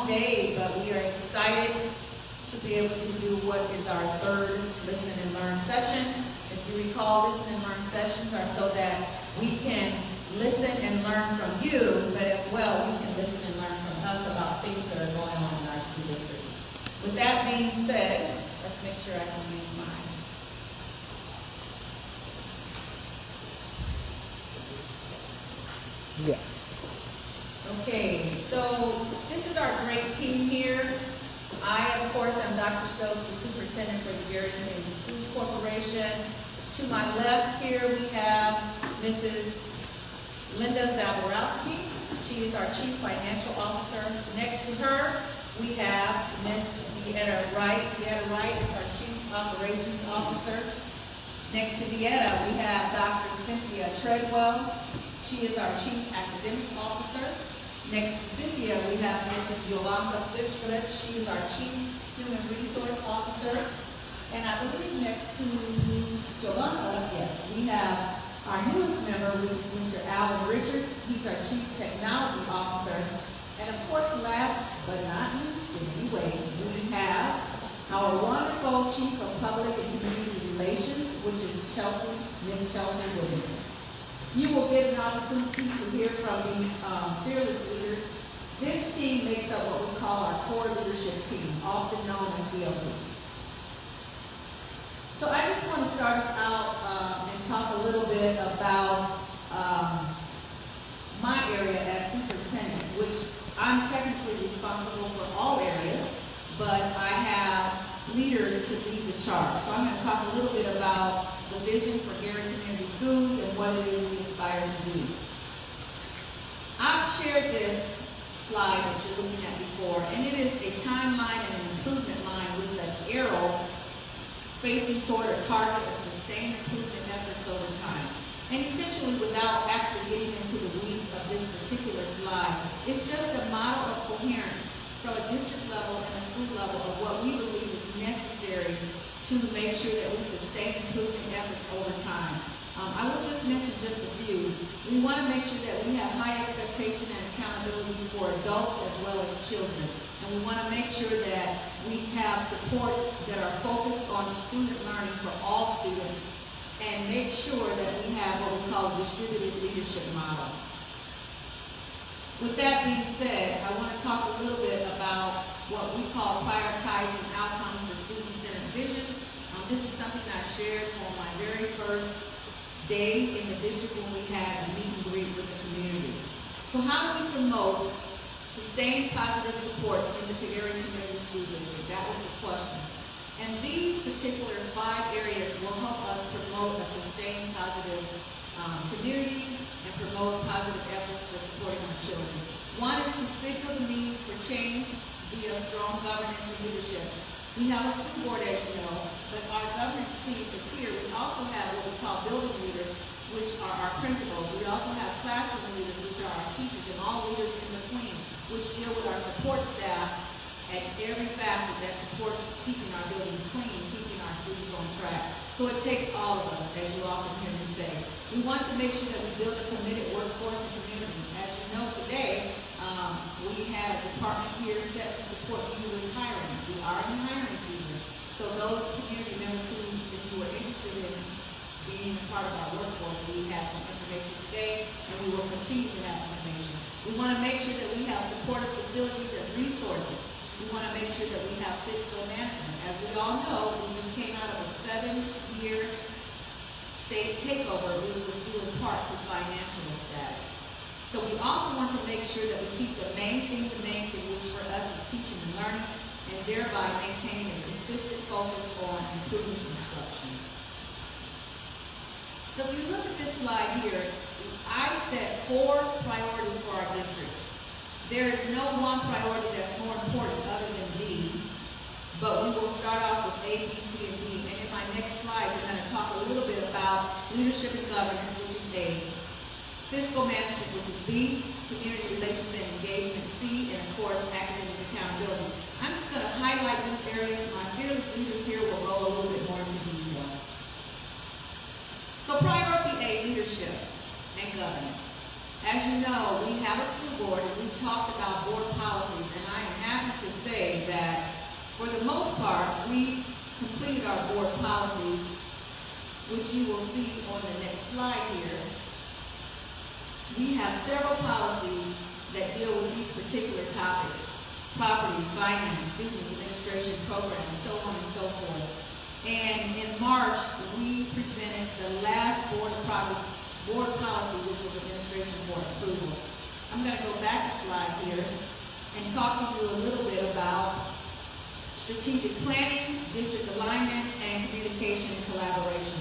long day, but we are excited to be able to do what is our third Listen and Learn session. If you recall, Listen and Learn sessions are so that we can listen and learn from you, but as well, we can listen and learn from us about things that are going on in our school district. With that being said, let's make sure I can use mine. Yes. Okay, so this is our great team here. I, of course, am Dr. Stokes, the superintendent for the Gary Community Schools Corporation. To my left here, we have Mrs. Linda Zaborowski. She is our Chief Financial Officer. Next to her, we have Ms. Deetta Wright. Deetta Wright is our Chief Operations Officer. Next to Deetta, we have Dr. Cynthia Treadwell. She is our Chief Academic Officer. Next to Cynthia, we have Mrs. Yolanda Fitzgerald. She is our Chief Human Resource Officer. And I believe next to Yolanda, yes, we have our newest member, which is Mr. Alvin Richards. He's our Chief Technology Officer. And of course, last but not least, in any way, we have our wonderful Chief of Public and Community Relations, which is Ms. Chelsea Williams. You will get an opportunity to hear from these fearless leaders. This team makes up what we call our core leadership team, often known as DLT. So I just want to start us out and talk a little bit about my area as superintendent, which I'm technically responsible for all areas, but I have leaders to lead the charge. So I'm going to talk a little bit about the vision for Gary Community Schools and what it is we aspire to do. I've shared this slide that you're looking at before, and it is a timeline and an improvement line with an arrow facing toward a target of sustained improvement efforts over time. And essentially, without actually getting into the weeds of this particular slide, it's just a model of coherence from a district level and a school level of what we believe is necessary to make sure that we sustain improvement efforts over time. I will just mention just a few. We want to make sure that we have high expectation and accountability for adults as well as children. And we want to make sure that we have supports that are focused on student learning for all students and make sure that we have what we call a distributed leadership model. With that being said, I want to talk a little bit about what we call prioritizing outcomes for student-centered vision. This is something I shared on my very first day in the district when we had a meet and greet with the community. So how do we promote sustained positive support in the Gary Community School District? That was the question. And these particular 5 areas will help us promote a sustained positive community and promote positive efforts for supporting our children. One is to signal the need for change via strong governance and leadership. We have a school board, as you know, but our governance team is here. We also have what we call building leaders, which are our principals. We also have classroom leaders, which are our teachers, and all leaders in between, which deal with our support staff at every facet that supports keeping our buildings clean, keeping our students on track. So it takes all of us, as you often hear me say. We want to make sure that we build a committed workforce and community. As you know today, we have a department here set to support you with hiring. We are in hiring season. So those community members who, if you are interested in being a part of our workforce, we have some information today, and we will continue to have information. We want to make sure that we have supportive facilities and resources. We want to make sure that we have fiscal management. As we all know, we just came out of a 7-year state takeover, which was due in part to financial status. So we also want to make sure that we keep the main thing, which for us is teaching and learning, and thereby maintaining a consistent focus on improving instruction. So if you look at this slide here, I set 4 priorities for our district. There is no one priority that's more important other than D, but we will start off with A, B, C, and D. And in my next slide, we're going to talk a little bit about leadership and governance, which is A, fiscal management, which is B, community relations and engagement, C, and of course, academic accountability. I'm just going to highlight these areas. My fearless leaders here will go a little bit more into detail. So priority A, leadership and governance. As you know, we have a school board and we've talked about board policies, and I am happy to say that for the most part, we completed our board policies, which you will see on the next slide here. We have several policies that deal with these particular topics: property, finance, students, administration, programs, so on and so forth. And in March, we presented the last board policy, which was administration board approval. I'm going to go back a slide here and talk to you a little bit about strategic planning, district alignment, and communication and collaboration.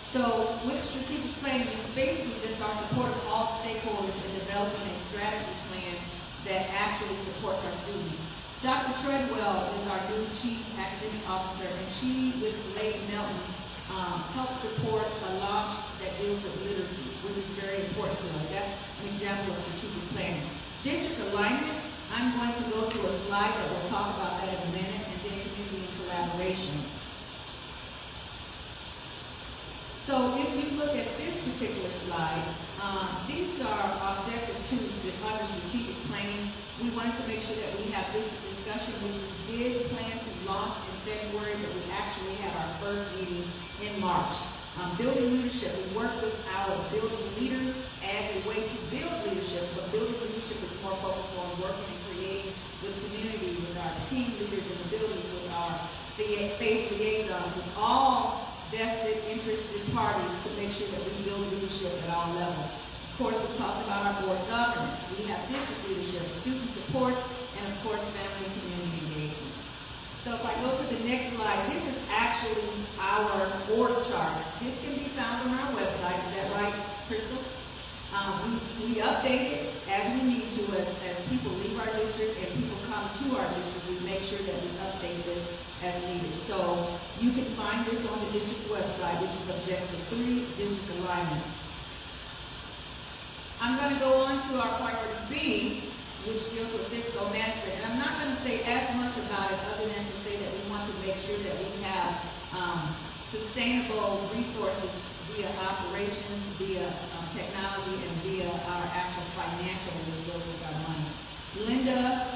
So with strategic planning, it's basically just our support of all stakeholders in developing a strategy plan that actually supports our students. Dr. Treadwell is our new Chief Academic Officer, and she, with Lady Melton, helped support a launch that deals with literacy, which is very important to us. That's an example of strategic planning. District alignment, I'm going to go through a slide that will talk about that in a minute, and then community and collaboration. So if you look at this particular slide, these are objective twos under strategic planning. We wanted to make sure that we have district discussion, which we did plan to launch in February, but we actually had our first meeting in March. Building leadership, we work with our building leaders as a way to build leadership, but building leadership is more focused on working and creating with community, with our team leaders in the building, with our face liaisons, with all vested, interested parties to make sure that we build leadership at all levels. Of course, we talked about our board governance. We have district leadership, student support, and of course, family and community engagement. So if I go to the next slide, this is actually our org chart. This can be found on our website. Is that right, Crystal? We update it as we need to, as people leave our district and people come to our district. We make sure that we update this as needed. So you can find this on the district's website, which is Objective 3, District Alignment. I'm going to go on to our priority B, which deals with fiscal management. And I'm not going to say as much about it other than to say that we want to make sure that we have sustainable resources via operations, via technology, and via our actual financial, which goes with our money. Linda,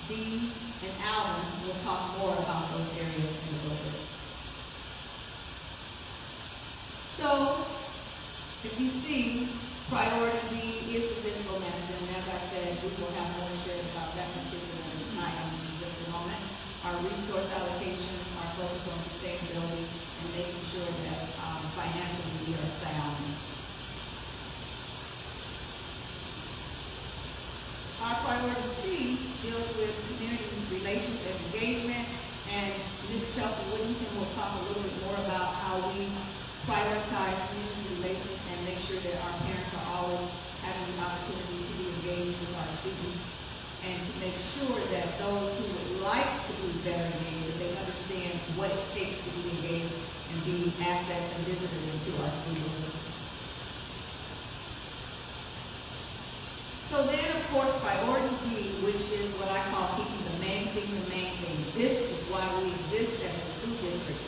Dee, and Alvin will talk more about those areas in the booklet. So, if you see, priority B is the fiscal management, and as I said, we will have more to share about that particular item in just a moment. Our resource allocation, our focus on sustainability, and making sure that financially we are sound. Our priority C deals with community relations and engagement, and Ms. Chelsea Whittington will talk a little bit more about how we prioritize community relations and make sure that our parents are always having the opportunity to be engaged with our students, and to make sure that those who would like to be better engaged, that they understand what it takes to be engaged and be assets and visitors into our schools. So then, of course, priority D, which is what I call keeping the main thing the main thing. This is why we exist as a school district.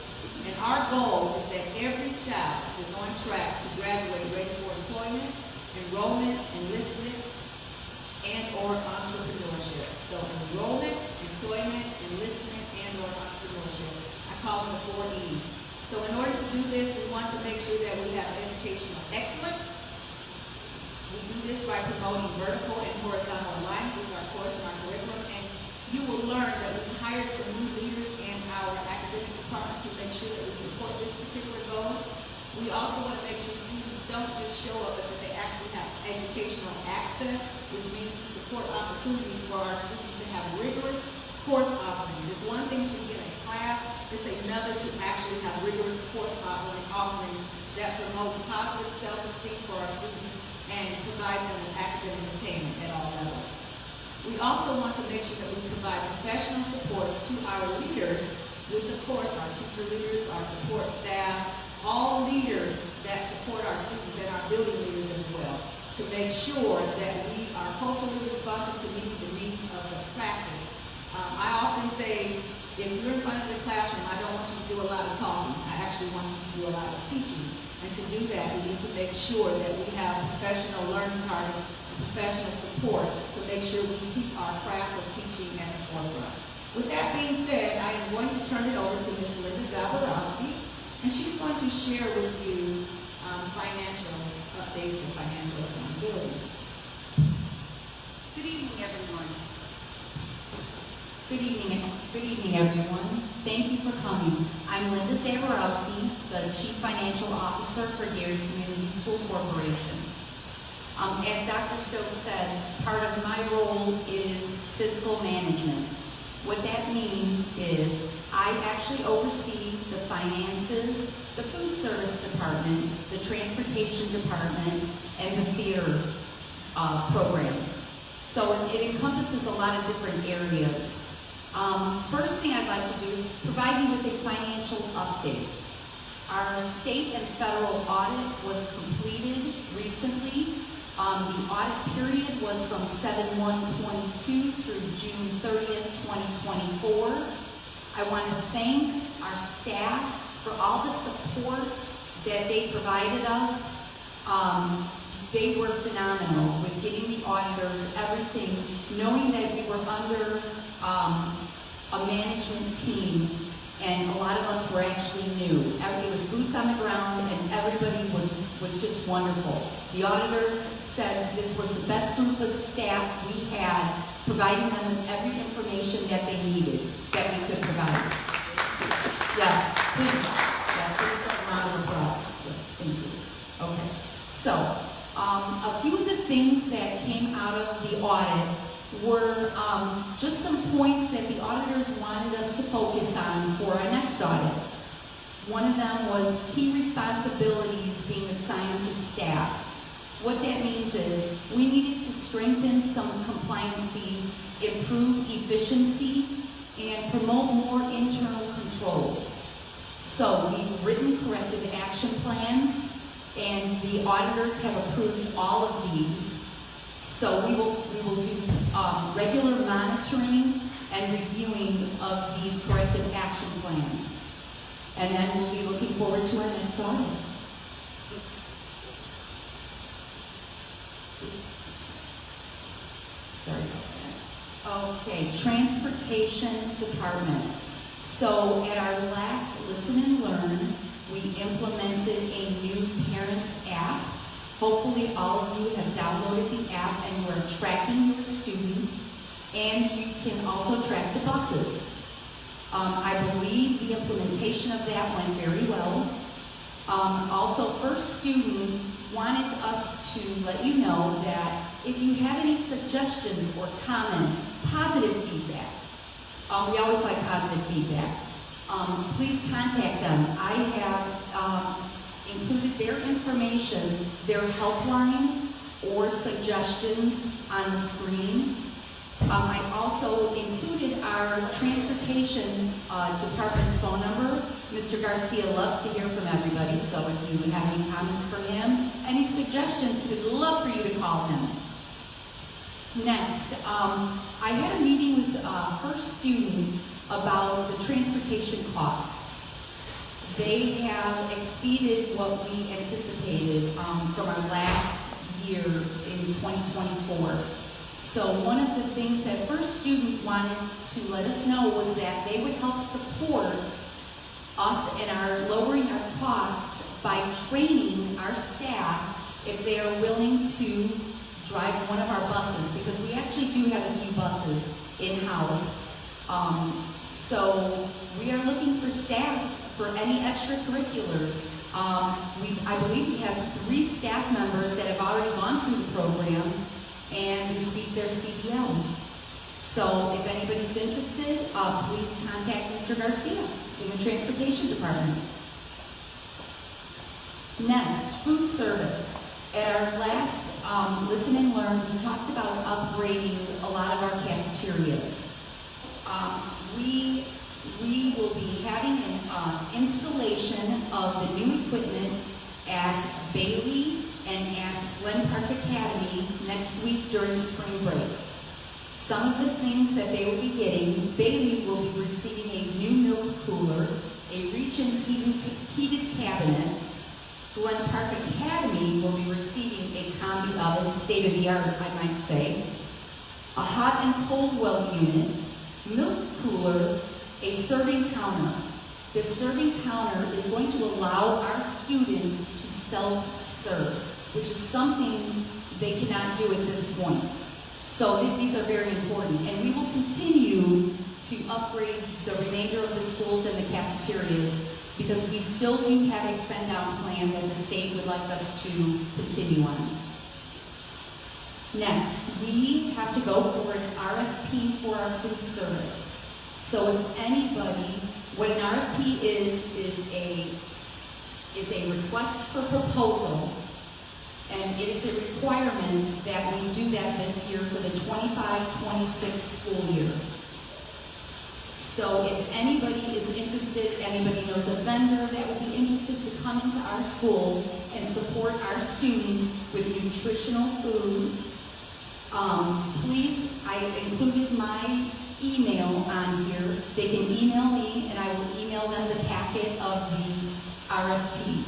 And our goal is that every child is on track to graduate ready for employment, enrollment, enlistment, and or entrepreneurship. So enrollment, employment, enlistment, and or entrepreneurship. I call them the 4 E's. So in order to do this, we want to make sure that we have educational excellence. We do this by promoting vertical and horizontal alignment with our course and our curriculum. And you will learn that we hired some new leaders in our academic department to make sure that we support this particular goal. We also want to make sure students don't just show up, but that they actually have educational access, which means to support opportunities for our students to have rigorous course offerings. It's one thing to get a class, it's another to actually have rigorous course offerings that promote positive self-esteem for our students and provide them with academic attainment at all levels. We also want to make sure that we provide professional supports to our leaders, which of course our teacher leaders, our support staff, all leaders that support our students, and our building leaders as well, to make sure that we are culturally responsive to meeting the needs of the practice. I often say, if you're in front of the classroom, I don't want you to do a lot of talking. I actually want you to do a lot of teaching. And to do that, we need to make sure that we have professional learning targets and professional support to make sure we keep our craft of teaching at the forefront. With that being said, I am going to turn it over to Ms. Linda Zaborowski, and she's going to share with you financial updates and financial accountability. Good evening, everyone. Good evening, everyone. Thank you for coming. I'm Linda Zaborowski, the Chief Financial Officer for Gary Community School Corporation. As Dr. Stokes said, part of my role is fiscal management. What that means is I actually oversee the finances, the food service department, the transportation department, and the theater program. So it encompasses a lot of different areas. First thing I'd like to do is provide you with a financial update. Our state and federal audit was completed recently. The audit period was from 7/1/22 through June 30th, 2024. I want to thank our staff for all the support that they provided us. They were phenomenal with getting the auditors everything, knowing that we were under a management team, and a lot of us were actually new. It was boots on the ground, and everybody was just wonderful. The auditors said this was the best group of staff we had, providing them with every information that they needed, that we could provide. Yes, please. Yes, please, a round of applause. Thank you. Okay. So, a few of the things that came out of the audit were just some points that the auditors wanted us to focus on for our next audit. One of them was key responsibilities being assigned to staff. What that means is we needed to strengthen some compliancy, improve efficiency, and promote more internal controls. So we've written corrective action plans, and the auditors have approved all of these. So we will do regular monitoring and reviewing of these corrective action plans. And then we'll be looking forward to our next audit. Sorry about that. Okay, Transportation Department. So at our last Listen and Learn, we implemented a new parent app. Hopefully all of you have downloaded the app and you are tracking your students, and you can also track the buses. I believe the implementation of that went very well. Also, First Student wanted us to let you know that if you have any suggestions or comments, positive feedback, we always like positive feedback, please contact them. I have included their information, their helpline, or suggestions on the screen. I also included our transportation department's phone number. Mr. Garcia loves to hear from everybody, so if you have any comments for him, any suggestions, we'd love for you to call him. Next, I had a meeting with First Student about the transportation costs. They have exceeded what we anticipated from our last year in 2024. So one of the things that First Student wanted to let us know was that they would help support us in our lowering our costs by training our staff if they are willing to drive one of our buses, because we actually do have a few buses in-house. So we are looking for staff for any extracurriculars. I believe we have 3 staff members that have already gone through the program and received their CDL. So if anybody's interested, please contact Mr. Garcia in the Transportation Department. Next, food service. At our last Listen and Learn, we talked about upgrading a lot of our cafeterias. We will be having an installation of the new equipment at Bailey and at Glen Park Academy next week during spring break. Some of the things that they will be getting: Bailey will be receiving a new milk cooler, a reach-in heated cabinet. Glen Park Academy will be receiving a combi oven state of the art, I might say. A hot and cold well unit, milk cooler, a serving counter. This serving counter is going to allow our students to self-serve, which is something they cannot do at this point. So these are very important, and we will continue to upgrade the remainder of the schools and the cafeterias because we still do have a spend-down plan that the state would like us to continue on. Next, we have to go for an RFP for our food service. So if anybody, what an RFP is a request for proposal, and it is a requirement that we do that this year for the 25-26 school year. So if anybody is interested, anybody knows a vendor that would be interested to come into our school and support our students with nutritional food, please, I included my email on here. They can email me and I will email them the packet of the RFP.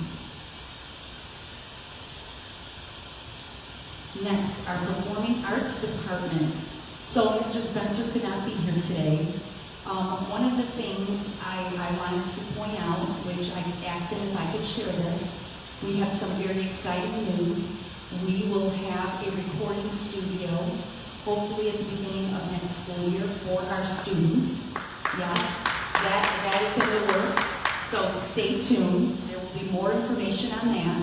Next, our Performing Arts Department. So Mr. Spencer could not be here today. One of the things I wanted to point out, which I asked him if I could share this, we have some very exciting news. We will have a recording studio, hopefully at the beginning of next school year for our students. Yes, that is in the works, so stay tuned. There will be more information on that.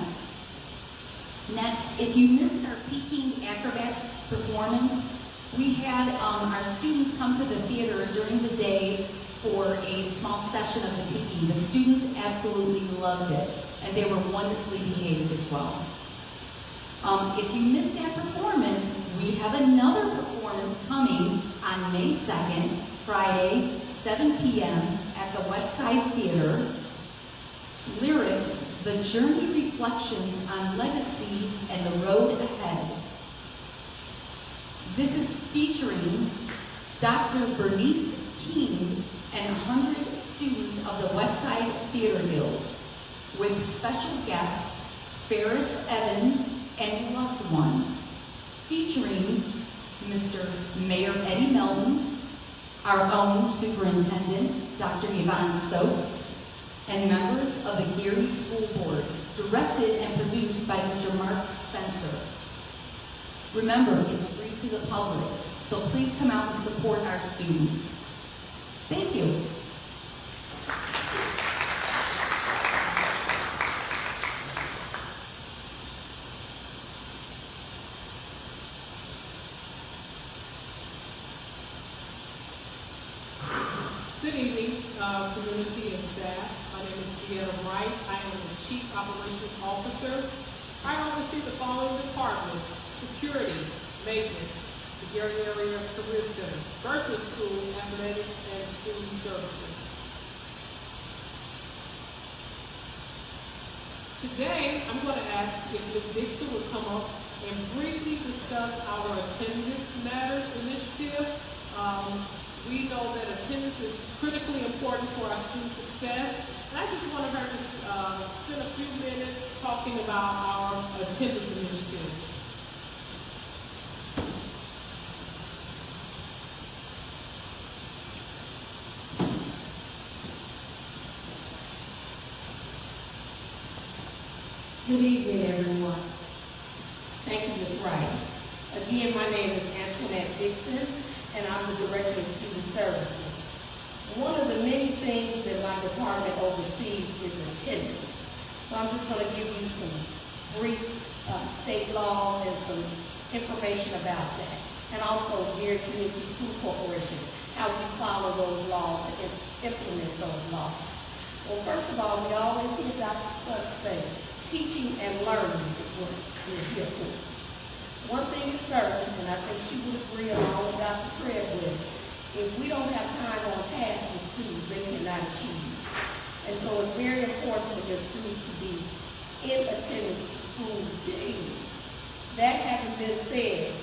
Next, if you missed our Peking Acrobats performance, we had our students come to the theater during the day for a small session of the Peking. The students absolutely loved it, and they were wonderfully behaved as well. If you missed that performance, we have another performance coming on May 2nd, Friday, 7 p.m. at the West Side Theater. Lyrics, The Journey Reflections on Legacy and the Road Ahead. This is featuring Dr. Bernice King and 100 students of the West Side Theater Guild, with special guests Ferris Evans and loved ones, featuring Mr. Mayor Eddie Melton, our own superintendent, Dr. Yvonne Stokes, and members of the Gary School Board, directed and produced by Mr. Mark Spencer. Remember, it's free to the public, so please come out and support our students. Thank you. Good evening, community and staff. My name is Deanna Wright. I am the Chief Operations Officer. I oversee the following departments: security, maintenance, the Gary Area Career Center, virtual school, athletics, and student services. Today, I'm going to ask if Ms. Dixon would come up and briefly discuss our attendance matters initiative. We know that attendance is critically important for our student success, and I just wanted her to spend a few minutes talking about our attendance initiatives. Good evening, everyone. Thank you, Ms. Wright. Again, my name is Antoinette Dixon, and I'm the Director of Student Services. One of the many things that my department oversees is attendance. So I'm just going to give you some brief state laws and some information about that. And also Gary Community School Corporation, how we follow those laws and implement those laws. Well, first of all, we always hear Dr. Stuck say, teaching and learning is what we're here for. One thing is certain, and I think she would agree along with Dr. Craig with, if we don't have time on task with students, they cannot achieve. And so it's very important for your students to be in attendance to school daily. That having been said,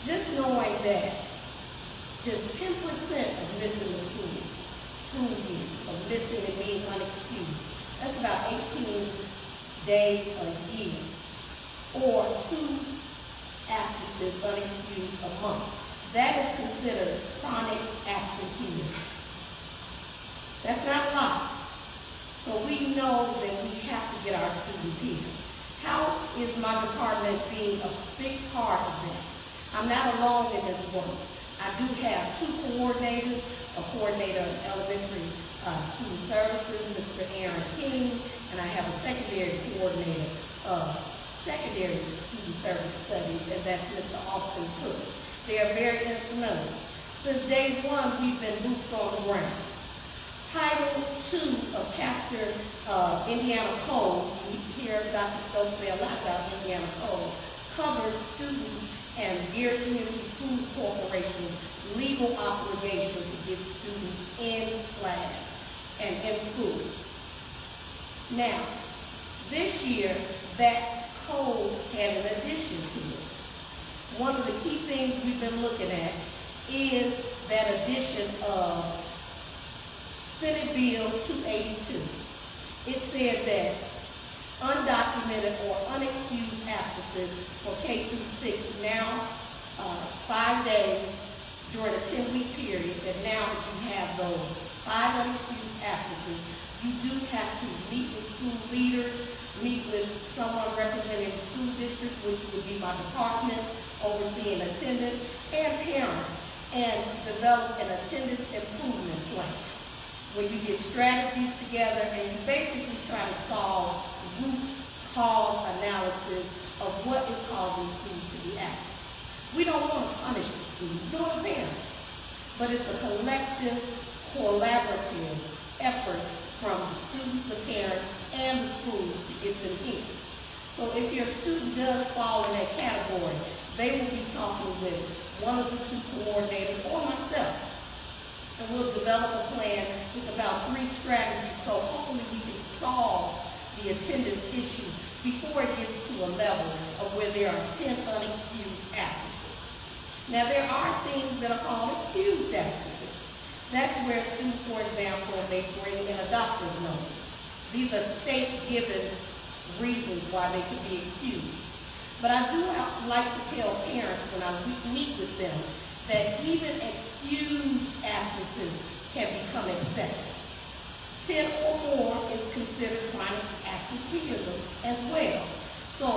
just knowing that just 10% of missing the school year, of missing and being unexcused, that's about 18 days a year, or 2 absences unexcused a month. That is considered chronic absenteeism. That's not a lot. So we know that we have to get our students here. How is my department being a big part of that? I'm not alone in this work. I do have two coordinators, a coordinator of elementary student services, Mr. Aaron King, and I have a secondary coordinator of secondary student service studies, and that's Mr. Austin Cook. They are very instrumental. Since day one, we've been boots on the ground. Title II of Chapter Indiana Code, we hear Dr. Stokes say a lot about Indiana Code, covers students and Gary Community Schools Corporation's legal obligation to get students in class and in school. Now, this year, that code had an addition to it. One of the key things we've been looking at is that addition of Senate Bill 282. It said that undocumented or unexcused absences for K through 6 now 5 days during a 10-week period, that now if you have those 5 unexcused absences, you do have to meet with school leaders, meet with someone representing the school district, which would be my department, overseeing attendance, and parents, and develop an attendance improvement plan, where you get strategies together and you basically try to solve root cause analysis of what is causing students to be absent. We don't want to punish the students, nor the parents, but it's a collective, collaborative effort from the students, the parents, and the schools to get them here. So if your student does fall in that category, they will be talking with one of the two coordinators or myself, and we'll develop a plan with about 3 strategies, so hopefully we can solve the attendance issue before it gets to a level of where there are 10 unexcused absences. Now, there are things that are called excused absences. That's where students, for example, may bring in a doctor's note. These are state-given reasons why they can be excused. But I do like to tell parents when I meet with them that even excused absences can become excessive. 10 or more is considered chronic absenteeism as well. So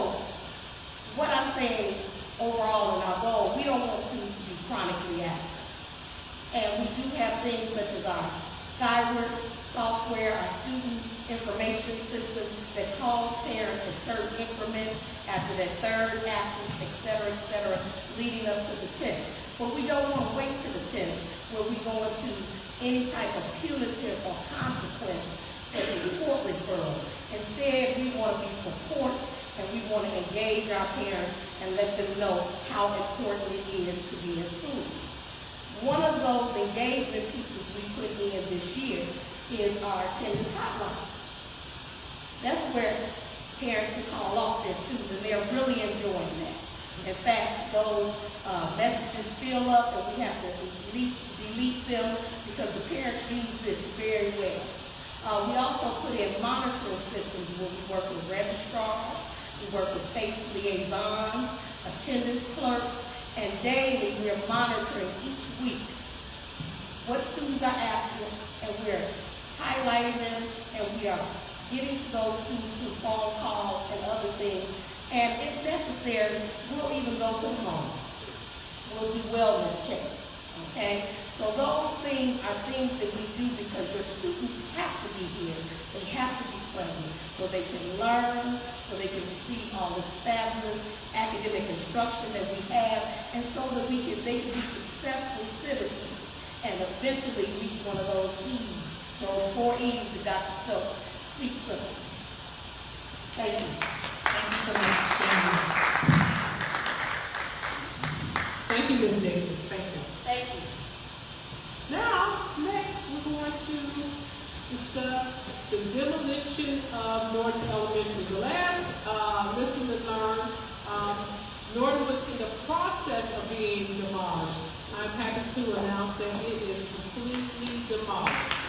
what I'm saying overall in our goal, we don't want students to be chronically absent. And we do have things such as our Skyward software, our student information system that calls parents at certain increments after that 3rd absence, et cetera, leading up to the 10th. But we don't want to wait to the 10th where we go into any type of punitive or consequence such as court referral. Instead, we want to be support and we want to engage our parents and let them know how important it is to be in school. One of those engagement pieces we put in this year is our attendance hotline. That's where parents can call off their students, and they're really enjoying that. In fact, those messages fill up and we have to delete them because the parents use this very well. We also put in monitoring systems where we work with registrars, we work with FACE liaisons, attendance clerks, and daily we're monitoring each week what students are absent, and we're highlighting them, and we are getting to those students through phone calls and other things. And if necessary, we'll even go to the home. We'll do wellness checks, okay? So those things are things that we do because your students have to be here. They have to be present so they can learn, so they can receive all this fabulous academic instruction that we have, and so that they can be successful citizens and eventually reach one of those E's, those 4 E's that Dr. Stokes speaks of. Thank you. Thank you so much, Sharon. Thank you, Ms. Dixon. Thank you. Thank you. Now, next, we're going to discuss the demolition of Norton Elementary. The last lesson we learned, Norton was in the process of being demolished. I'm happy to announce that it is completely demolished.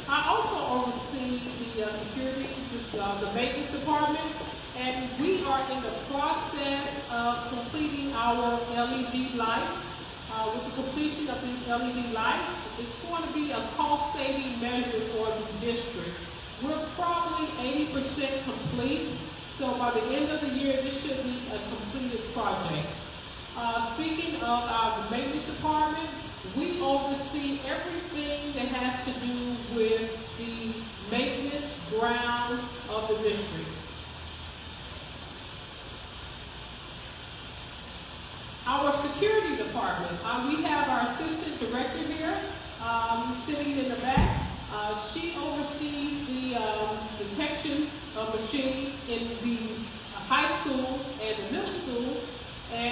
I also oversee the security, the maintenance department, and we are in the process of completing our LED lights. With the completion of these LED lights, it's going to be a cost-saving measure for the district. We're probably 80% complete, so by the end of the year, this should be a completed project. Speaking of our maintenance department, we oversee everything that has to do with the maintenance grounds of the district. Our security department, we have our assistant director here, sitting in the back. She oversees the detection of machines in the high school and the middle school. And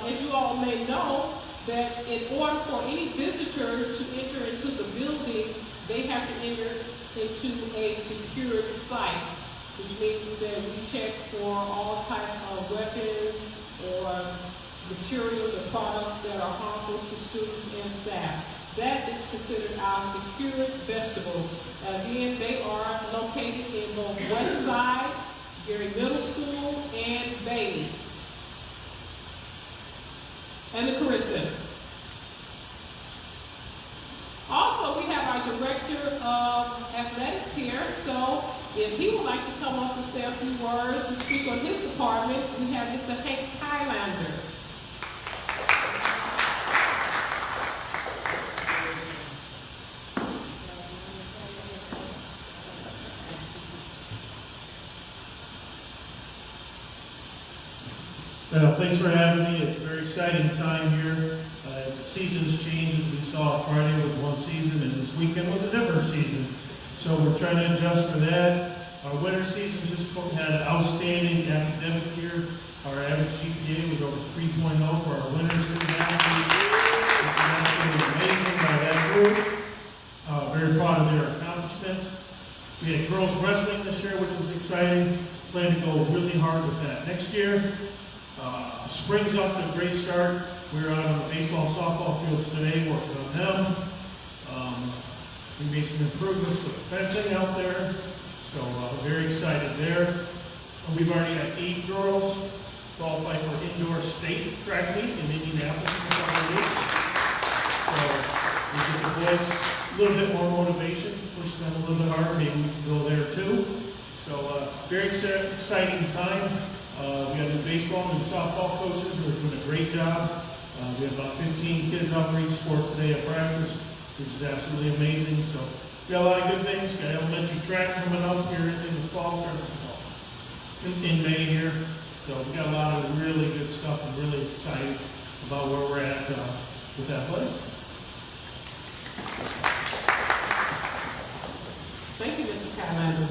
as you all may know, that in order for any visitor to enter into the building, they have to enter into a secured site, which means that we check for all types of weapons or materials or products that are harmful to students and staff. That is considered our secured vegetables. Again, they are located in both West Side, Gary Middle School, and Bailey, and the Career Center. Also, we have our director of athletics here, so if he would like to come up and say a few words and speak on his department, we have Mr. Hank Highlander. Well, thanks for having me. It's a very exciting time here. As the seasons change, as we saw, Friday was one season and this weekend was a different season. So we're trying to adjust for that. Our winter season just had an outstanding academic year. Our average GPA was over 3.0 for our winners in the year. It's absolutely amazing by that group. Very proud of their accomplishments. We had girls wrestling this year, which was exciting. Plan to go really hard with that next year. Spring's off to a great start. We were out on the baseball and softball fields today working on them. We made some improvements with the fencing out there, so very excited there. We've already got 8 girls qualified for indoor state track meet in Indianapolis in a couple of weeks. So we give the boys a little bit more motivation, push them a little bit harder. Maybe we can go there too. So very exciting time. We have new baseball and new softball coaches who are doing a great job. We have about 15 kids out for each sport today at practice, which is absolutely amazing. So we got a lot of good things. Got elementary track coming up here in the fall, in May here. So we got a lot of really good stuff. I'm really excited about where we're at with athletics. Thank you, Mr. Kylander.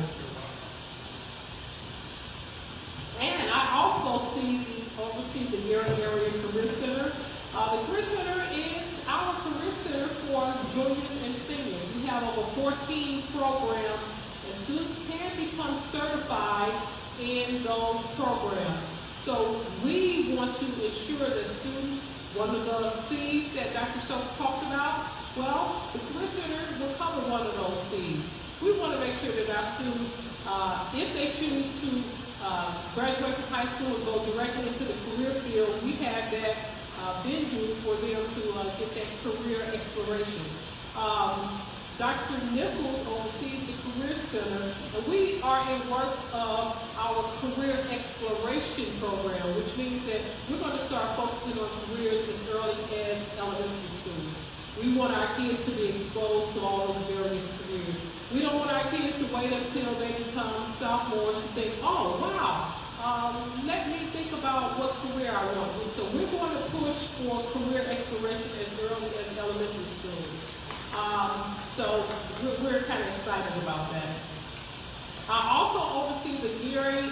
And I also oversee the Gary Area Career Center. The Career Center is our career center for juniors and seniors. We have over 14 programs, and students can become certified in those programs. So we want to ensure that students, one of the C's that Dr. Stokes talked about, well, the Career Center will cover one of those C's. We want to make sure that our students, if they choose to graduate from high school and go directly into the career field, we have that venue for them to get that career exploration. Dr. Nichols oversees the Career Center, and we are in works of our career exploration program, which means that we're going to start focusing on careers as early as elementary school. We want our kids to be exposed to all those various careers. We don't want our kids to wait until they become sophomores to think, oh, wow, let me think about what career I want. So we're going to push for career exploration as early as elementary school. So we're kind of excited about that. I also oversee the Gary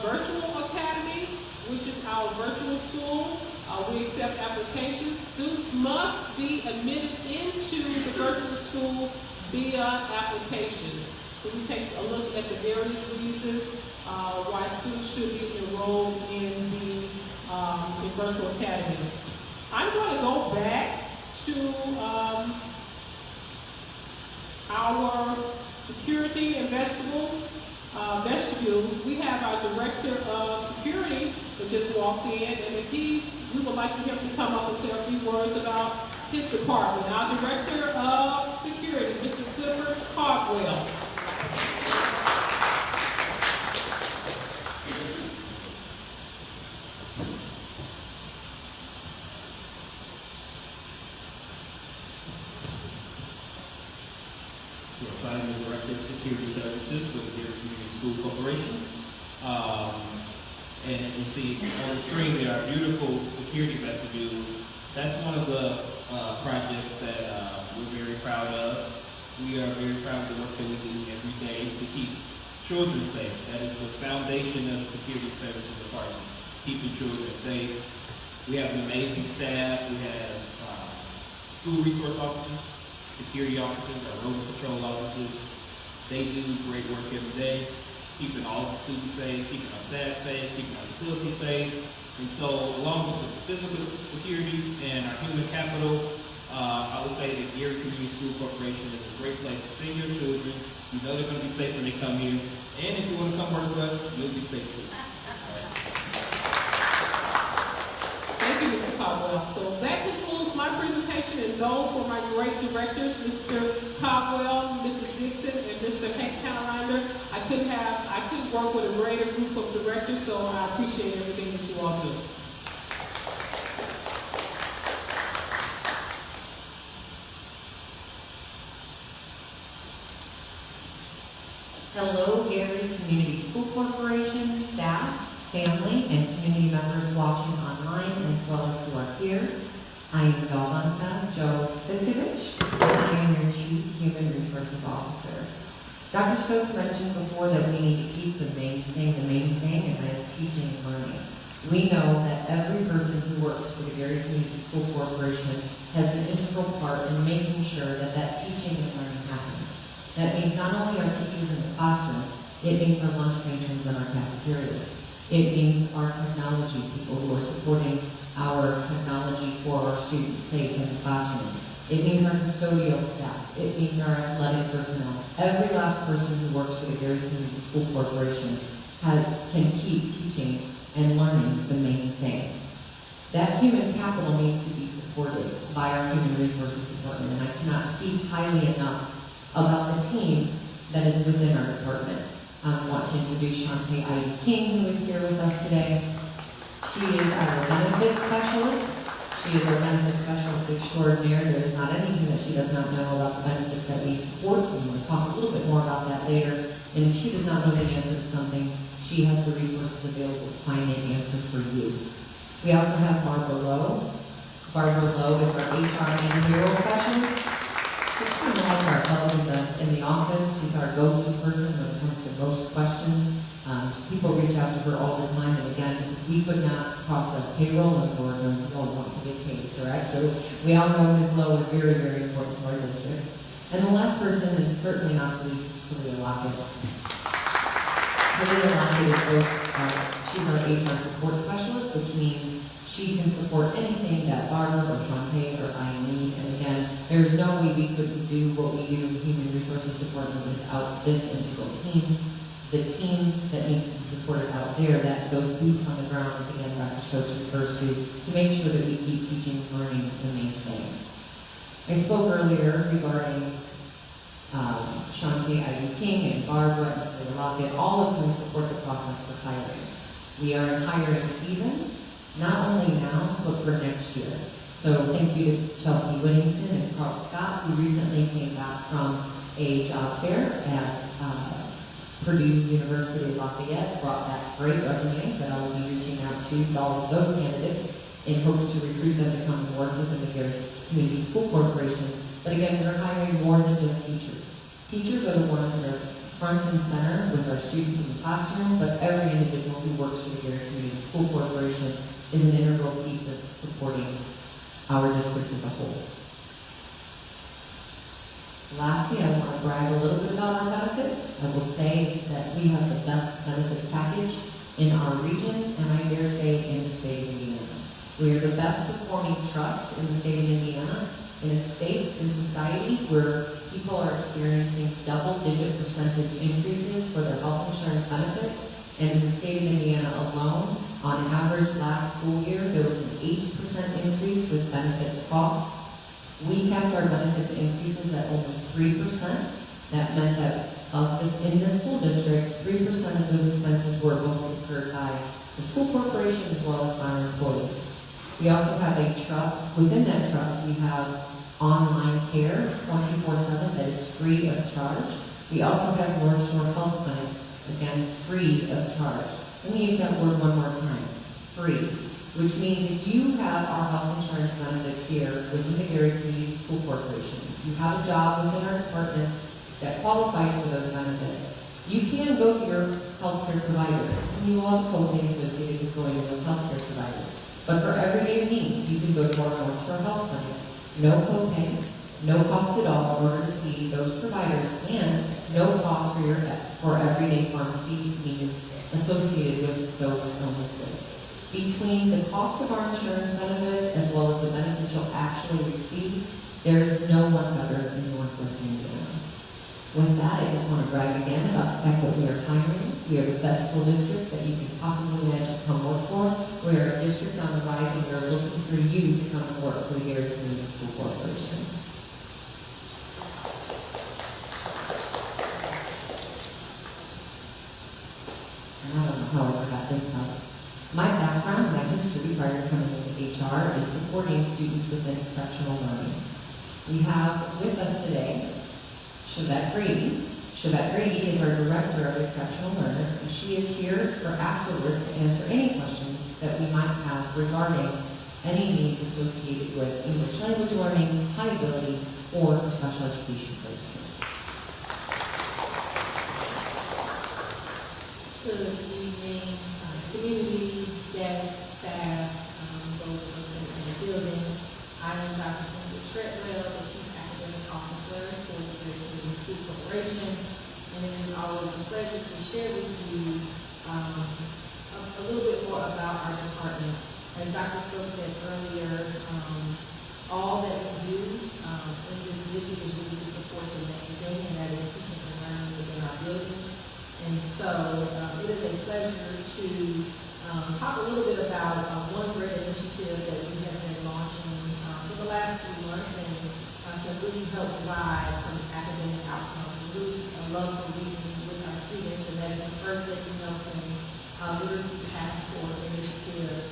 Virtual Academy, which is our virtual school. We accept applications. Students must be admitted into the virtual school via applications. So we take a look at the various reasons why students should be enrolled in the Virtual Academy. I'm going to go back to our security and vegetables, we have our director of security that just walked in, and if we would like for him to come up and say a few words about his department. Our director of security, Mr. Clifford Caldwell. Yes, I am the Director of Security Services for the Gary Community School Corporation. And you see on the screen there are beautiful security vestibules. That's one of the projects that we're very proud of. We are very proud of the work that we do every day to keep children safe. That is the foundation of the Security Services Department, keeping children safe. We have an amazing staff. We have school resource officers, security officers, our road patrol officers. They do great work every day, keeping all the students safe, keeping our staff safe, keeping our facilities safe. And so, along with the physical security and our human capital, I would say that Gary Community School Corporation is a great place to send your children. You know they're going to be safe when they come here. And if you want to come work with us, you'll be safe too. Thank you, Mr. Caldwell. So that concludes my presentation, and those were my great directors, Mr. Caldwell, Mrs. Dixon, and Mr. Calendar. I couldn't work with a greater group of directors, so I appreciate everything that you all do. Hello, Gary Community School Corporation, staff, family, and community members watching online as well as who are here. I am Jovanka Jo Svikovich, and I am your Chief Human Resources Officer. Dr. Stokes mentioned before that we need to keep the main thing, and that is teaching and learning. We know that every person who works for the Gary Community School Corporation has an integral part in making sure that that teaching and learning happens. That means not only our teachers in the classroom, it means our lunch patrons and our cafeterias. It means our technology people who are supporting our technology for our students safe in the classrooms. It means our custodial staff. It means our athletic personnel. Every last person who works for the Gary Community School Corporation can keep teaching and learning the main thing. That human capital needs to be supported by our Human Resources Department, and I cannot speak highly enough about the team that is within our department. I want to introduce Shantae Ivy King, who is here with us today. She is our benefits specialist. She is our benefits specialist extraordinaire. There is not anything that she does not know about the benefits that we support. We will talk a little bit more about that later. And if she does not know the answer to something, she has the resources available to find an answer for you. We also have Barbara Lowe. Barbara Lowe is our HR managerial specialist. She's kind of like our hub in the office. She's our go-to person when it comes to most questions. People reach out to her all the time, and again, we could not process payroll and Lord knows we don't want to get paid, correct? So we all know Ms. Lowe is very, very important to our district. And the last person, and certainly not the least, is Talia Lockett. Talia Lockett is both, she's our HR support specialist, which means she can support anything that Barbara or Shantae or I need. And again, there's no way we could do what we do in the Human Resources Department without this integral team. The team that needs to be supported out there, that those boots on the ground, as again Dr. Stokes refers to make sure that we keep teaching and learning the main thing. I spoke earlier regarding Shantae Ivy King and Barbara and Talia Lockett, all of whom support the process for hiring. We are in hiring season, not only now, but for next year. So thank you to Chelsea Whittington and Carl Scott, who recently came back from a job fair at Purdue University Lafayette, brought back great resumes that I will be reaching out to all of those candidates in hopes to recruit them to come and work within the Gary Community School Corporation. But again, we're hiring more than just teachers. Teachers are the ones that are front and center with our students in the classroom, but every individual who works for the Gary Community School Corporation is an integral piece of supporting our district as a whole. Lastly, I want to brag a little bit about our benefits. I will say that we have the best benefits package in our region, and I dare say in the state of Indiana. We are the best performing trust in the state of Indiana, in a state and society where people are experiencing double-digit percentage increases for their health insurance benefits. And in the state of Indiana alone, on average last school year, there was an 8% increase with benefits costs. We kept our benefits increases at only 3%. That meant that in the school district, 3% of those expenses were both incurred by the school corporation as well as by our employees. We also have a trust. Within that trust, we have online care 24/7 that is free of charge. We also have North Shore Health Clinics, again, free of charge. Let me use that word one more time, free, which means if you have our health insurance benefits here within the Gary Community School Corporation, if you have a job within our departments that qualifies for those benefits, you can go to your healthcare providers, and you will have a copay associated with going to those healthcare providers. But for everyday needs, you can go to our North Shore Health Clinics. No copay, no cost at all in order to see those providers, and no cost for everyday pharmacy needs associated with those illnesses. Between the cost of our insurance benefits as well as the benefits you'll actually receive, there is no one better in Northwest Indiana. With that, I just want to brag again about the fact that we are hiring. We are the best school district that you can possibly imagine to come work for. We are a district on the rise, and we are looking for you to come and work for the Gary Community School Corporation. And I don't know how I forgot this part. My background, my history prior to coming into HR is supporting students within exceptional learning. We have with us today Chevette Grady. Chevette Grady is our Director of Exceptional Learners, and she is here for afterwards to answer any questions that we might have regarding any needs associated with English language learning, high ability, or special education services. Good evening, community, staff, those of us in the building. I am Dr. Cynthia Treadwell, the Chief Academic Officer for the Community School Corporation, and it is always a pleasure to share with you a little bit more about our department. As Dr. Stokes said earlier, all that we do in this district is really to support the main thing, and that is teaching and learning within our building. And so it is a pleasure to talk a little bit about one great initiative that we have been launching for the last few months, and to really help drive some academic outcomes. Really love for reading with our students, and that is the First Lady Nelson Literacy Passport Initiative,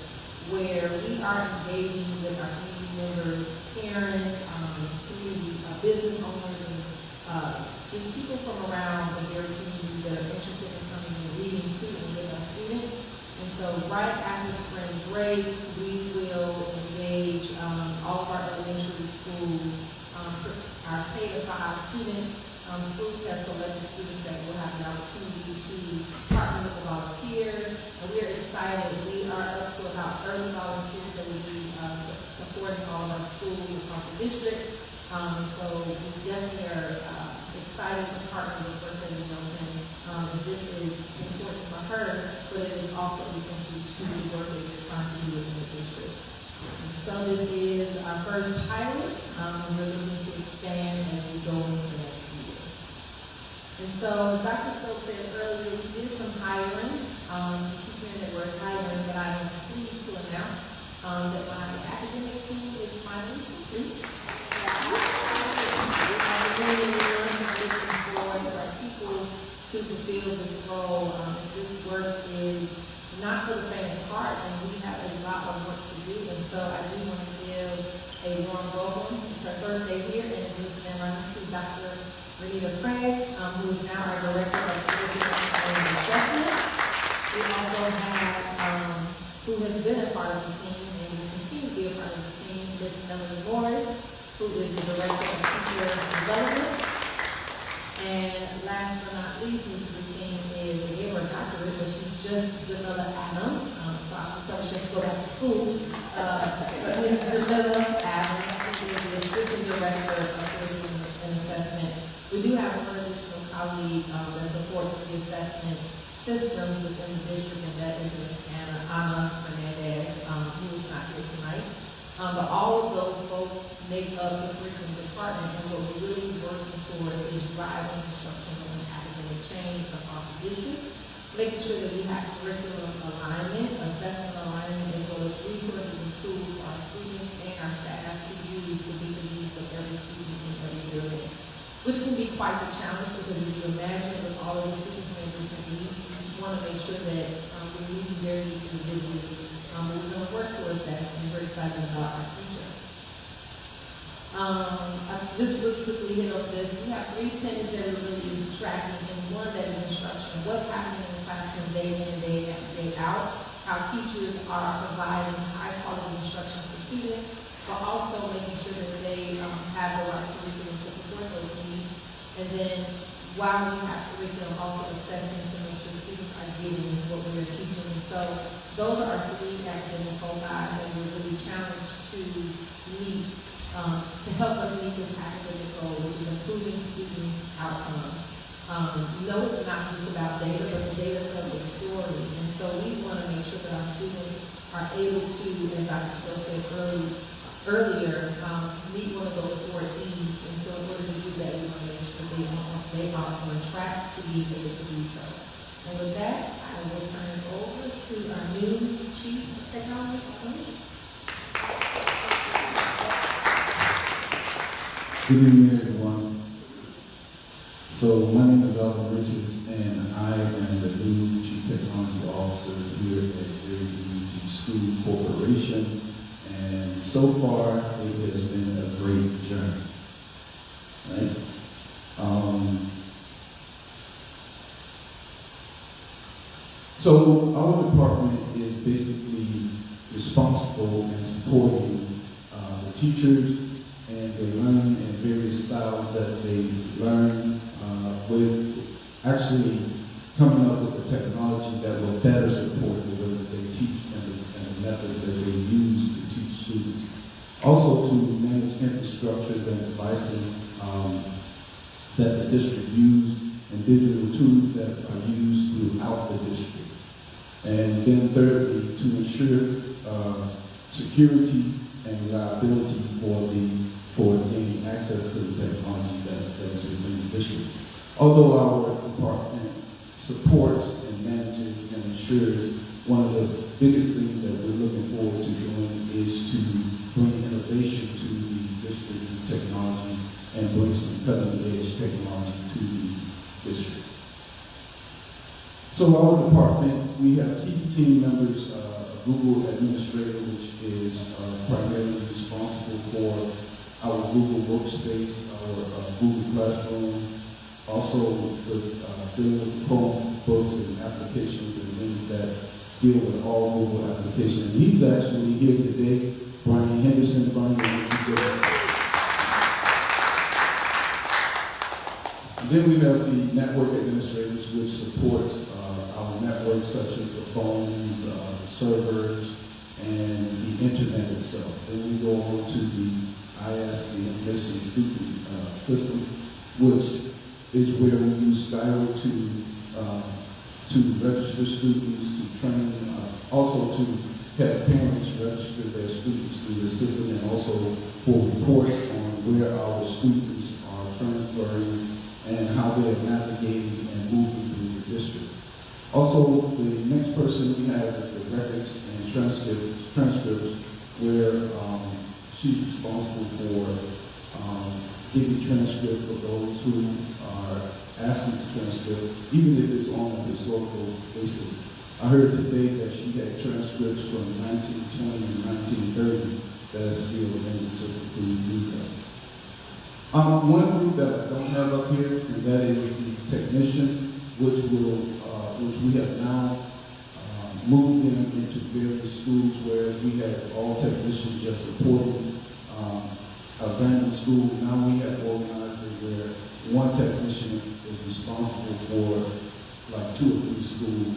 where we are engaging with our community members, parents, community business owners, and just people from around the Gary community that are interested in coming and reading to and with our students. And so right after spring break, we will engage all of our elementary schools, our K-5 students. Schools have selected students that will have the opportunity to partner with the volunteers. And we are excited. We are up to about 30 volunteers that will be supporting all of our schools across the district. So we definitely are excited to partner with First Lady Nelson. This is important for her, but it is also essential to the work that we're trying to do within the district. So this is our first pilot. We're looking to expand as we go into the next year. And so Dr. Stokes said earlier, we did some hiring. Keep hearing that we're hiring, but I am pleased to announce that my academic team is finally complete. To fulfill this role. This work is not for the faint of heart, and we have a lot of work to do. And so I do want to give a warm welcome. It's our first day here, and it's been run to Dr. Renita Craig, who is now our Director of Curriculum and Assessment. We also have, who has been a part of the team and will continue to be a part of the team, Ms. Melanie Morris, who is the Director of Teacher Development. And last but not least, Ms. Christine is a Hayward doctorate, but she's just Jamila Adams. So I'm sorry she has to go back to school. But Ms. Jamila Adams is the Assistant Director of Curriculum and Assessment. We do have one additional colleague that supports the assessment systems within the district, and that is Ms. Anna Hernandez, who is not here tonight. But all of those folks make up the curriculum department, and what we're really working for is driving instructional and academic change across the district, making sure that we have curriculum alignment, assessment alignment, as well as resources and tools for our students and our staff to use to meet the needs of every student in every building, which can be quite the challenge because as you imagine with all of the superintendents and needs, we want to make sure that we're meeting their needs individually. We're going to work towards that, and we're excited about our future. I just really quickly hit on this. We have 3 tenets that we're really tracking, and one that is instruction. What's happening in the classroom day in and day out? How teachers are providing high quality instruction for students, but also making sure that they have the right curriculum to support those needs. And then while we have curriculum, also assessing to make sure students are getting what we are teaching. So those are our 3 academic foci that we're really challenged to meet, to help us meet this academic goal, which is improving student outcomes. No, it's not just about data, but the data tells a story. And so we want to make sure that our students are able to, as Dr. Stowe said earlier, meet one of those 4 E's. And so in order to do that, we want to make sure they are on track to be able to do so. And with that, I will turn it over to our new Chief Technology Officer. Good evening, everyone. So my name is Alvin Richards, and I am the new Chief Technology Officer here at Gary Community School Corporation. And so far, it has been a great journey. Right? So our department is basically responsible and supporting the teachers and their learning and various styles that they learn with actually coming up with the technology that will better support the way that they teach and the methods that they use to teach students. Also to manage infrastructures and devices that the district use and digital tools that are used throughout the district. And then thirdly, to ensure security and reliability for gaining access to the technology that is within the district. Although our department supports and manages and ensures, one of the biggest things that we're looking forward to doing is to bring innovation to the district with technology and bring some cutting-edge technology to the district. So our department, we have key team members, Google Administrator, which is primarily responsible for our Google Workspace, our Google Classroom, also with dealing with Chromebooks and applications and things that deal with all Google applications. And he's actually here today, Brian Henderson. Brian, then we have the network administrators, which supports our networks, such as the phones, the servers, and the internet itself. Then we go on to the IS, the Information Student System, which is where we use Skyro to register students, to train, also to have parents register their students through the system, and also for reports on where our students are transferring and how they're navigating and moving through the district. Also, the next person we have is the records and transcripts, where she's responsible for giving transcript for those who are asking for transcript, even if it's on a historical basis. I heard today that she had transcripts from 1920 and 1930 that is still in the system to review that. One group that I don't have up here, and that is the technicians, which we have now moved them into various schools where we have all technicians just supporting a random school. Now we have organized it where one technician is responsible for like 2 or 3 schools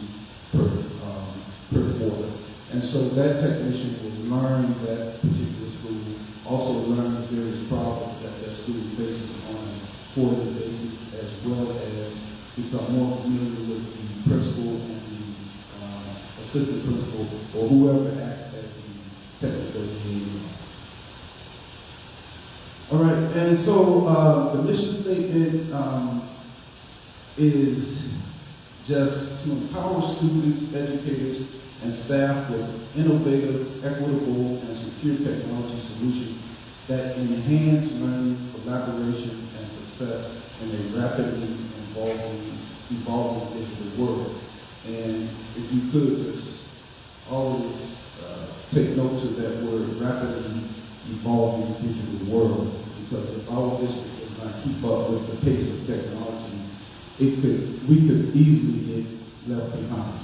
per quarter. And so that technician will learn that particular school, also learn the various problems that that school faces on a quarterly basis, as well as become more familiar with the principal and the assistant principal, or whoever acts as the technical liaison. All right, and so the mission statement is just to empower students, educators, and staff with innovative, equitable, and secure technology solutions that enhance learning, collaboration, and success in a rapidly evolving digital world. And if you could just always take note of that word, rapidly evolving digital world, because if our district does not keep up with the pace of technology, we could easily get left behind.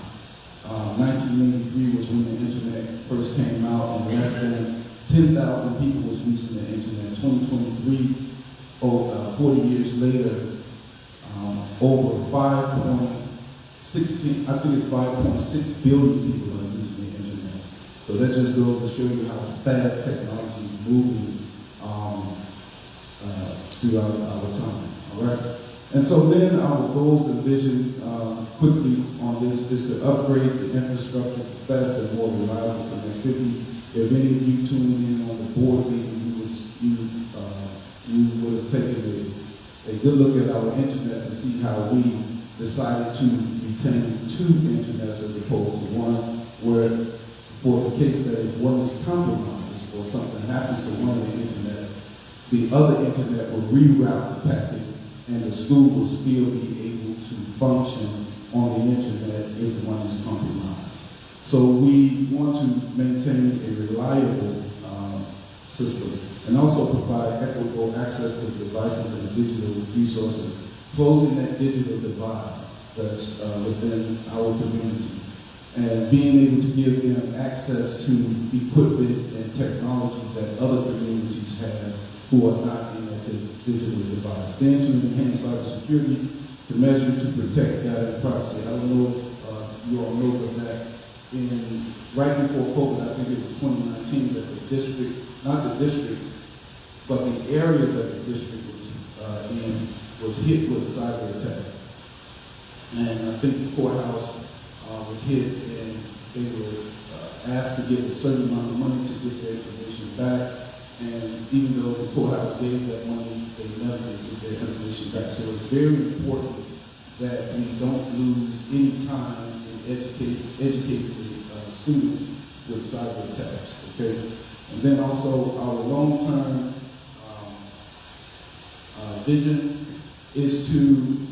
1983 was when the internet first came out, and less than 10,000 people was using the internet. 2023, 40 years later, over 5.6 billion people are using the internet. So that just goes to show you how fast technology is moving throughout our time. All right. And so then our goals and vision quickly on this is to upgrade the infrastructure for faster and more reliable connectivity. If any of you tuned in on the board meeting, you would have taken a good look at our internet to see how we decided to retain two internets as opposed to one, where for the case that if one is compromised or something happens to one of the internet, the other internet will reroute the packets and the school will still be able to function on the internet if one is compromised. So we want to maintain a reliable system and also provide equitable access to devices and digital resources, closing that digital divide that's within our community, and being able to give them access to equipment and technology that other communities have who are not in that digital divide. Then to enhance cybersecurity, to measure to protect data and privacy. I don't know if you all know that right before COVID, I think it was 2019, that the district, not the district, but the area that the district was in was hit with a cyber attack. And I think the courthouse was hit, and they were asked to give a certain amount of money to get their information back. And even though the courthouse gave that money, they never get their information back. So it's very important that we don't lose any time in educating the students with cyber attacks. Okay, and then also our long-term vision is to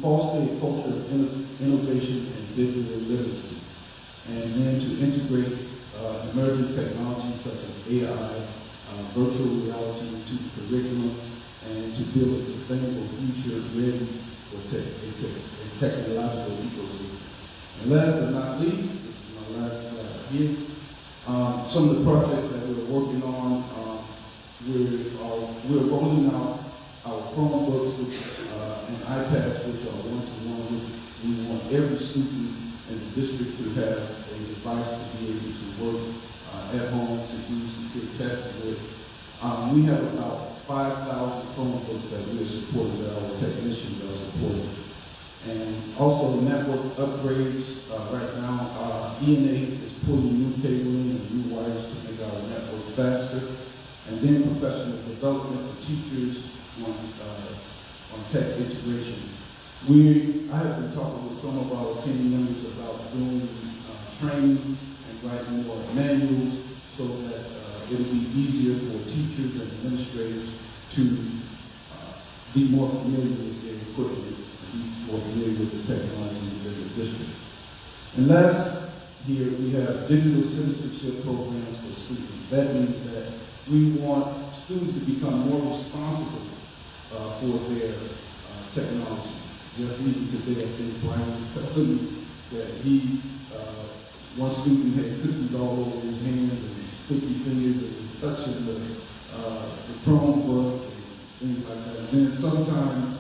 foster a culture of innovation and digital literacy, and then to integrate emerging technologies such as AI, virtual reality into the curriculum, and to build a sustainable future ready for a technological ecosystem. And last but not least, this is my last slide here, some of the projects that we're working on, we're rolling out our Chromebooks and iPads, which are one-to-one, which we want every student in the district to have a device to be able to work at home, to do secure testing with. We have about 5,000 Chromebooks that we are supporting, that our technicians are supporting. And also network upgrades. Right now, ENA is pulling new cabling and new wires to make our network faster. And then professional development for teachers on tech integration. I have been talking with some of our team members about doing training and writing more manuals so that it'll be easier for teachers and administrators to be more familiar with their equipment, be more familiar with the technology within the district. And last, here we have digital citizenship programs for students. That means that we want students to become more responsible for their technology. Just even today, I think Brian was telling me that one student had cookies all over his hands and his sticky fingers and was touching the Chromebook and things like that. And then sometimes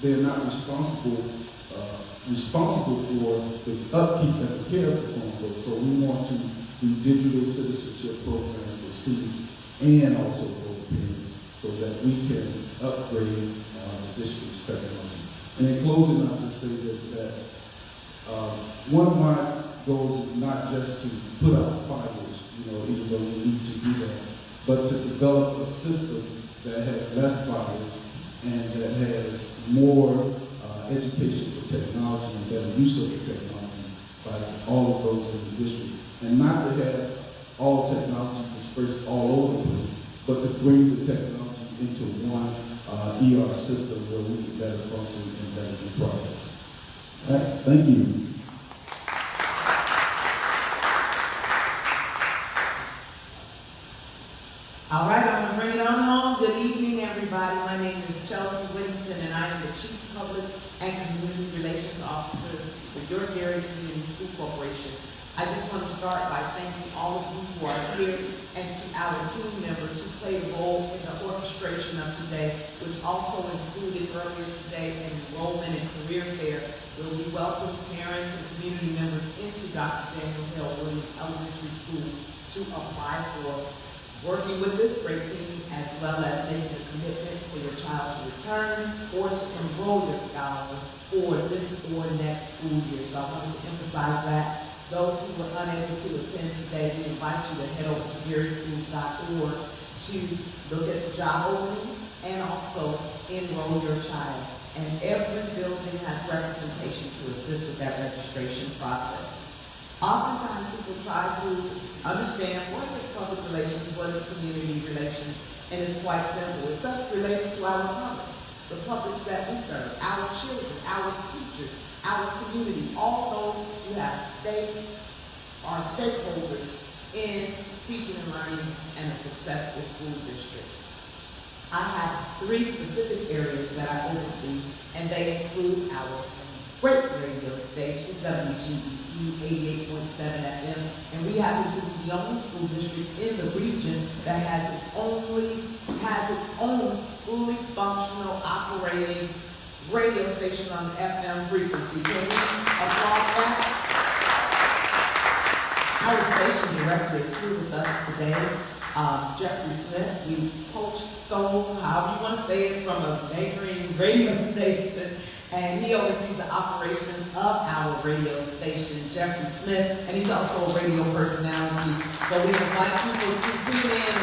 they're not responsible for the upkeep and the care of the Chromebook. So we want to do digital citizenship programs for students and also for parents so that we can upgrade the district's technology. And in closing, I'll just say this, that one of my goals is not just to put out fires, even though we need to do that, but to develop a system that has less bias and that has more education for technology and better use of the technology by all of those in the district. And not to have all technology dispersed all over the place, but to bring the technology into one ER system where we can better function and better the process. All right, thank you. All right, I'm gonna bring it on home. Good evening, everybody. My name is Chelsea Whittington, and I am the Chief Public and Community Relations Officer for your Gary Community School Corporation. I just want to start by thanking all of you who are here and to our team members who played a role in the orchestration of today, which also included earlier today an enrollment and career fair where we welcome parents and community members into Dr. Daniel Hill Williams Elementary School to apply for working with this great team, as well as making a commitment for your child to return or to enroll your scholar for this or next school year. So I wanted to emphasize that. Those who were unable to attend today, we invite you to head over to garyschools.org to look at the job openings and also enroll your child. And every building has representation to assist with that registration process. Oftentimes people try to understand what is public relations, what is community relations, and it's quite simple. It's us related to our publics, the publics that we serve, our children, our teachers, our community, all those who have are stakeholders in teaching and learning and a successful school district. I have 3 specific areas that I oversee, and they include our great radio station, WGEE 88.7 FM, and we happen to be the only school district in the region that has its own fully functional operating radio station on FM frequency. Can we applaud that? Our station director is here with us today, Jeffrey Smith. We poached, stole, however you want to say it, from a neighboring radio station, and he oversees the operations of our radio station, Jeffrey Smith, and he's also a radio personality. So we invite people to tune in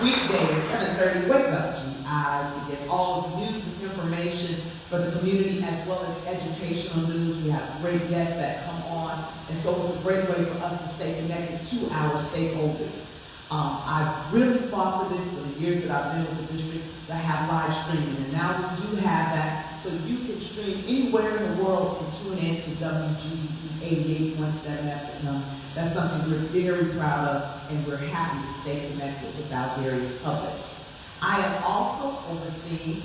weekdays, 7:30, Wake Up GI, to get all of the news and information for the community as well as educational news. We have great guests that come on, and so it's a great way for us to stay connected to our stakeholders. I've really fought for this for the years that I've been with the district to have live streaming, and now we do have that, so you can stream anywhere in the world and tune in to WGE 88.7 FM. That's something we're very proud of, and we're happy to stay connected with our various publics. I am also overseeing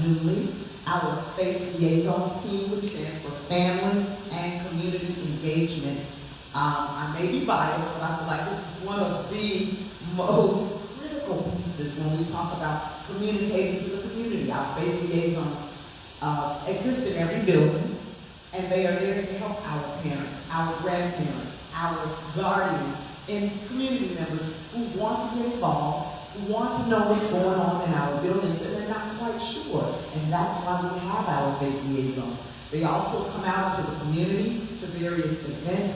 newly our FACE Liaisons team, which stands for Family and Community Engagement. I may be biased, but I feel like this is one of the most critical pieces when we talk about communicating to the community. Our FACE Liaisons exist in every building, and they are there to help our parents, our grandparents, our guardians, and community members who want to get involved, who want to know what's going on in our buildings, and they're not quite sure. And that's why we have our FACE Liaisons. They also come out to the community, to various events,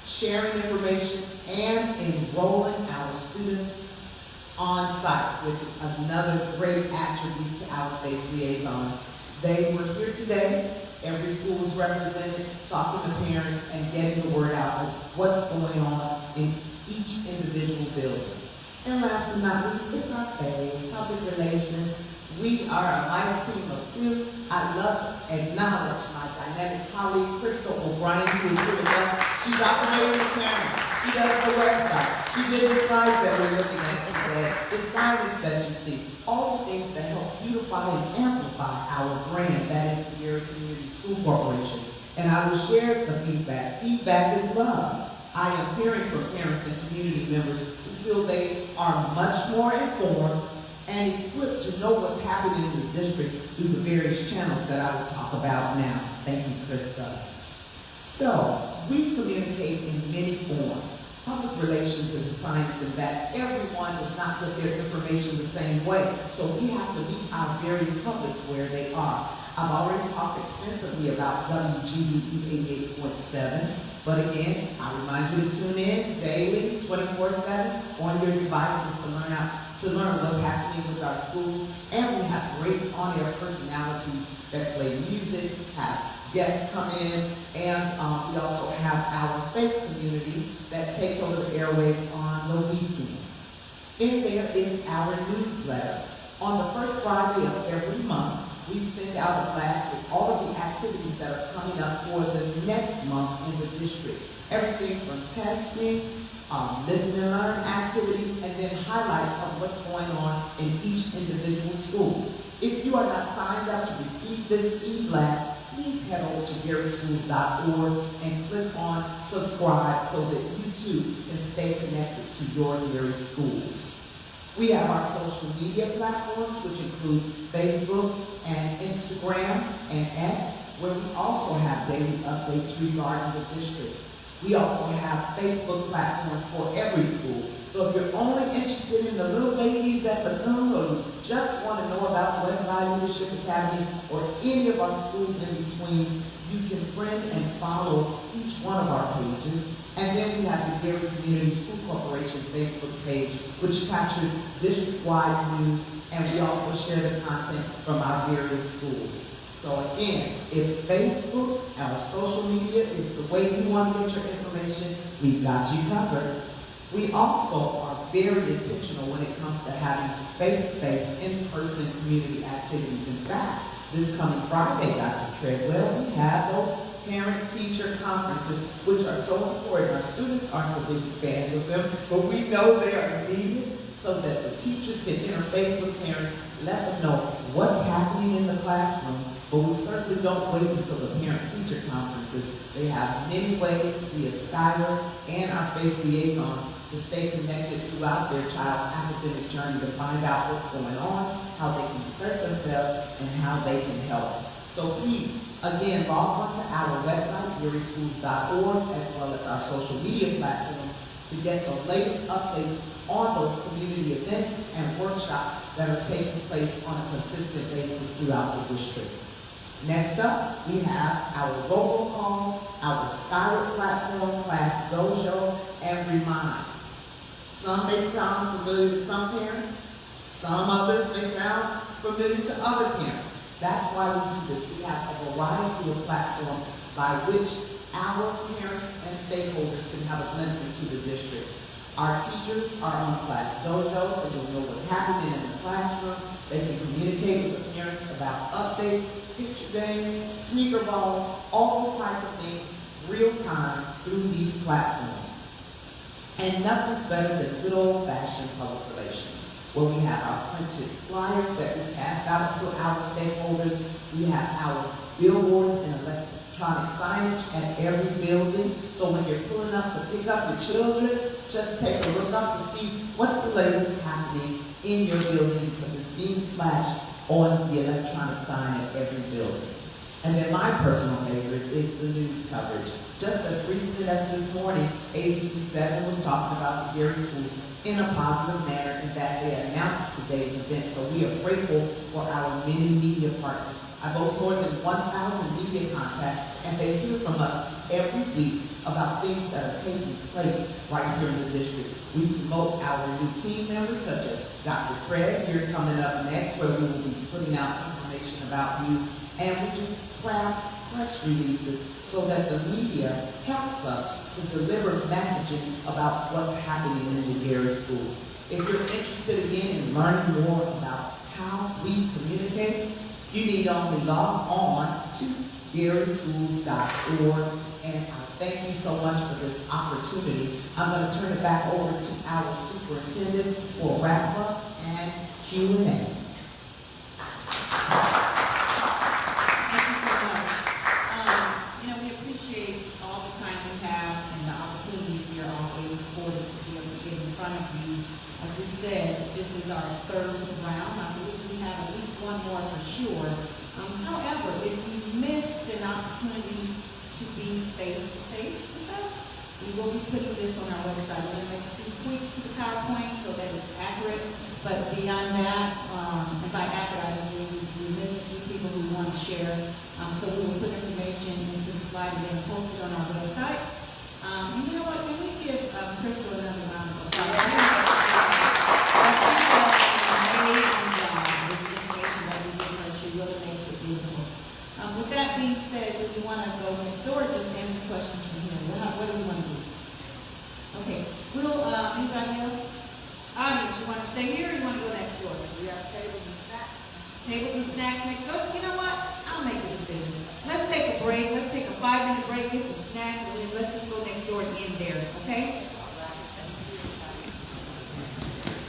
sharing information, and enrolling our students on site, which is another great attribute to our FACE Liaisons. They were here today. Every school was represented, talking to parents and getting the word out of what's going on in each individual building. And last but not least, it's our FACE, public relations. We are a mighty team of 2. I'd love to acknowledge my dynamic colleague, Crystal O'Brien, who is here with us. She's operating the camera. She does the website. She did the slides that we're looking at today, the slides that you see. All the things that help beautify and amplify our brand, that is the Gary Community School Corporation. And I will share the feedback. Feedback is love. I am hearing from parents and community members who feel they are much more informed and equipped to know what's happening in the district through the various channels that I will talk about now. Thank you, Krista. So, we communicate in many forms. Public relations is a science in that everyone does not put their information the same way. So we have to meet our various publics where they are. I've already talked extensively about WGEE 88.7, but again, I remind you to tune in daily, 24/7 on your devices to learn how to learn what's happening with our schools. And we have great on-air personalities that play music, have guests come in, and we also have our faith community that takes over the airwaves on the weekends. And there is our newsletter. On the first Friday of every month, we send out a blast with all of the activities that are coming up for the next month in the district. Everything from testing, listen and learn activities, and then highlights of what's going on in each individual school. If you are not signed up to receive this e-blast, please head over to garyschools.org and click on subscribe so that you too can stay connected to your Gary schools. We have our social media platforms, which include Facebook and Instagram and X, where we also have daily updates regarding the district. We also have Facebook platforms for every school. So if you're only interested in the little babies at the Bethune, or you just want to know about Westside Leadership Academy or any of our schools in between, you can friend and follow each one of our pages. And then we have the Gary Community School Corporation Facebook page, which captures district-wide news, and we also share the content from our various schools. So again, if Facebook, our social media, is the way you want to get your information, we've got you covered. We also are very intentional when it comes to having face-to-face, in-person community activities. In fact, this coming Friday, Dr. Treadwell, we have those parent-teacher conferences, which are so important. Our students aren't the biggest fans of them, but we know they are needed so that the teachers can interface with parents, let them know what's happening in the classroom. But we certainly don't wait until the parent-teacher conferences. They have many ways via Skyler and our face liaisons to stay connected throughout their child's academic journey to find out what's going on, how they can insert themselves, and how they can help. So please, again, log on to our website, garyschools.org, as well as our social media platforms to get the latest updates on those community events and workshops that are taking place on a consistent basis throughout the district. Next up, we have our vocal calls, our Skyward platform, Class Dojo, and Remind. Some may sound familiar to some parents, some others may sound familiar to other parents. That's why we do this. We have a variety of platforms by which our parents and stakeholders can have a glimpse into the district. Our teachers are on Class Dojo, so they'll know what's happening in the classroom. They can communicate with the parents about updates, picture games, sneaker balls, all those types of things, real time through these platforms. And nothing's better than good old-fashioned public relations, where we have our printed flyers that we pass out to our stakeholders. We have our billboards and electronic signage at every building. So when you're pulling up to pick up your children, just take a look up to see what's the latest happening in your building, because it's being flashed on the electronic sign at every building. And then my personal favorite is the news coverage. Just as recent as this morning, ABC 7 was talking about the Gary schools in a positive manner, and that they announced today's event. So we are grateful for our many media partners. I boast more than 1,000 media contacts, and they hear from us every week about things that are taking place right here in the district. We promote our new team members, such as Dr. Craig, here coming up next, where we will be putting out information about you. And we just craft press releases so that the media helps us to deliver messaging about what's happening in the Gary schools. If you're interested again in learning more about how we communicate, you need only log on to garyschools.org. And I thank you so much for this opportunity. I'm going to turn it back over to our superintendent for wrap-up and Q&A. This is our third round. I believe we have at least one more for sure. However, if you missed an opportunity to be face-to-face with us, we will be putting this on our website. We're going to make a few tweaks to the PowerPoint so that it's accurate. But beyond that, and by accurate, I just mean we missed a few people who want to share. So we will put information into the slide and then post it on our website. And you know what? Can we give Crystal another round of applause? or just answer questions from here? What do you want to do? Okay, anybody else? Audience, you wanna stay here or you wanna go next door? We have tables and snacks. Tables and snacks next door. You know what? I'll make a decision. Let's take a break. Let's take a 5-minute break, get some snacks.